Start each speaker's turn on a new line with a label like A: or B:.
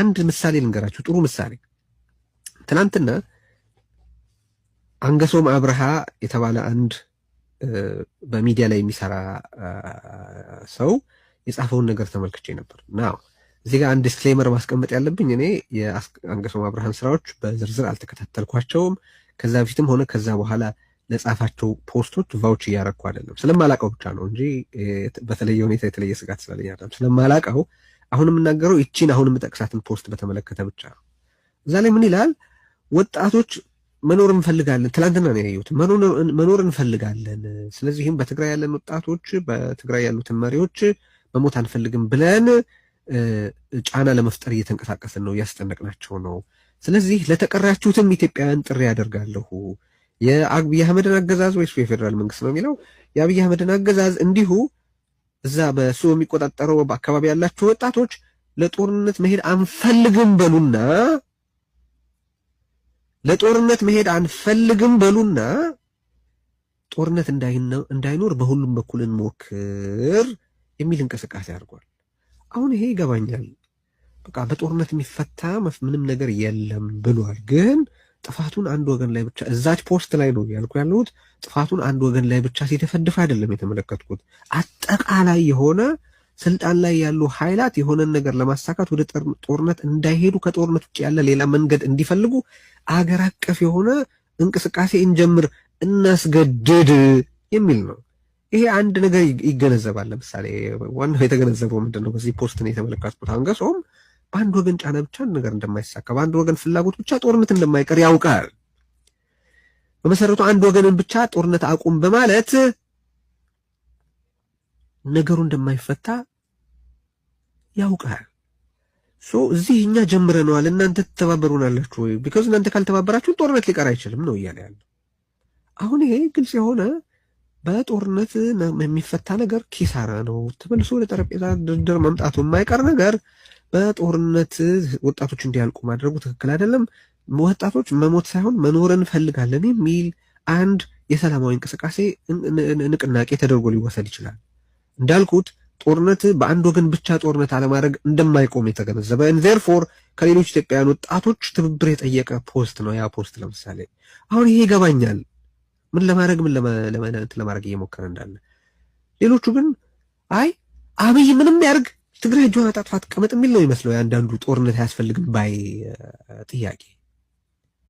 A: አንድ ምሳሌ ልንገራችሁ፣ ጥሩ ምሳሌ። ትናንትና አንገሶም አብርሃ የተባለ አንድ በሚዲያ ላይ የሚሰራ ሰው የጻፈውን ነገር ተመልክቼ ነበር። ናው እዚህ ጋር አንድ ዲስክሌመር ማስቀመጥ ያለብኝ እኔ የአንገሶም አብርሃን ስራዎች በዝርዝር አልተከታተልኳቸውም። ከዛ በፊትም ሆነ ከዛ በኋላ ለጻፋቸው ፖስቶች ቫውች እያረኩ አይደለም፣ ስለማላቀው ብቻ ነው እንጂ በተለየ ሁኔታ የተለየ ስጋት ስለለኝ አይደለም። ስለማላቀው አሁን የምናገረው ይቺን አሁን የምጠቅሳትን ፖስት በተመለከተ ብቻ ነው። እዛ ላይ ምን ይላል? ወጣቶች መኖር እንፈልጋለን። ትላንትና ነው ያየሁት። መኖር እንፈልጋለን። ስለዚህም በትግራይ ያለን ወጣቶች፣ በትግራይ ያሉትን መሪዎች መሞት አንፈልግም ብለን ጫና ለመፍጠር እየተንቀሳቀስን ነው፣ እያስጨነቅናቸው ነው። ስለዚህ ለተቀራችሁትም ኢትዮጵያውያን ጥሪ ያደርጋለሁ። የአብይ አህመድን አገዛዝ ወይስ የፌዴራል መንግስት ነው የሚለው? የአብይ አህመድን አገዛዝ እንዲሁ እዛ በሱ የሚቆጣጠረው በአካባቢ ያላችሁ ወጣቶች ለጦርነት መሄድ አንፈልግም በሉና ጦርነት እንዳይኖር በሁሉም በኩል እንሞክር የሚል እንቅስቃሴ አድርጓል። አሁን ይሄ ይገባኛል። በቃ በጦርነት የሚፈታ ምንም ነገር የለም ብሏል። ግን ጥፋቱን አንድ ወገን ላይ ብቻ እዛች ፖስት ላይ ነው ያልኩ ያለሁት። ጥፋቱን አንድ ወገን ላይ ብቻ ሲተፈድፍ አይደለም የተመለከትኩት። አጠቃላይ የሆነ ስልጣን ላይ ያሉ ኃይላት የሆነን ነገር ለማሳካት ወደ ጦርነት እንዳይሄዱ ከጦርነት ውጭ ያለ ሌላ መንገድ እንዲፈልጉ አገር አቀፍ የሆነ እንቅስቃሴ እንጀምር፣ እናስገድድ የሚል ነው። ይሄ አንድ ነገር ይገነዘባል። ለምሳሌ ዋናው የተገነዘበው ምንድነው? በዚህ ፖስት ነው የተመለከትኩት። አንገሶም በአንድ ወገን ጫና ብቻ ነገር እንደማይሳካ፣ በአንድ ወገን ፍላጎት ብቻ ጦርነት እንደማይቀር ያውቃል። በመሰረቱ አንድ ወገንን ብቻ ጦርነት አቁም በማለት ነገሩ እንደማይፈታ ያውቃል። እዚህ እኛ ጀምረነዋል፣ እናንተ ትተባበሩናላችሁ ወይ? ቢኮዝ እናንተ ካልተባበራችሁ ጦርነት ሊቀር አይችልም ነው እያለ ያለው። አሁን ይሄ ግልጽ የሆነ በጦርነት የሚፈታ ነገር ኪሳራ ነው። ተመልሶ ወደ ጠረጴዛ ድርድር መምጣቱ የማይቀር ነገር በጦርነት ወጣቶች እንዲያልቁ ማድረጉ ትክክል አይደለም። ወጣቶች መሞት ሳይሆን መኖር እንፈልጋለን የሚል አንድ የሰላማዊ እንቅስቃሴ ንቅናቄ ተደርጎ ሊወሰድ ይችላል። እንዳልኩት ጦርነት በአንድ ወገን ብቻ ጦርነት አለማድረግ እንደማይቆም የተገነዘበ ዜርፎር ከሌሎች ኢትዮጵያውያን ወጣቶች ትብብር የጠየቀ ፖስት ነው ያ ፖስት። ለምሳሌ አሁን ይሄ ይገባኛል ምን ለማድረግ እየሞከረ እንዳለ። ሌሎቹ ግን አይ አብይ ምንም ያርግ ትግራይ እጇን አጣጥፋ ትቀመጥ የሚል ነው ይመስለው የአንዳንዱ ጦርነት አያስፈልግም ባይ ጥያቄ።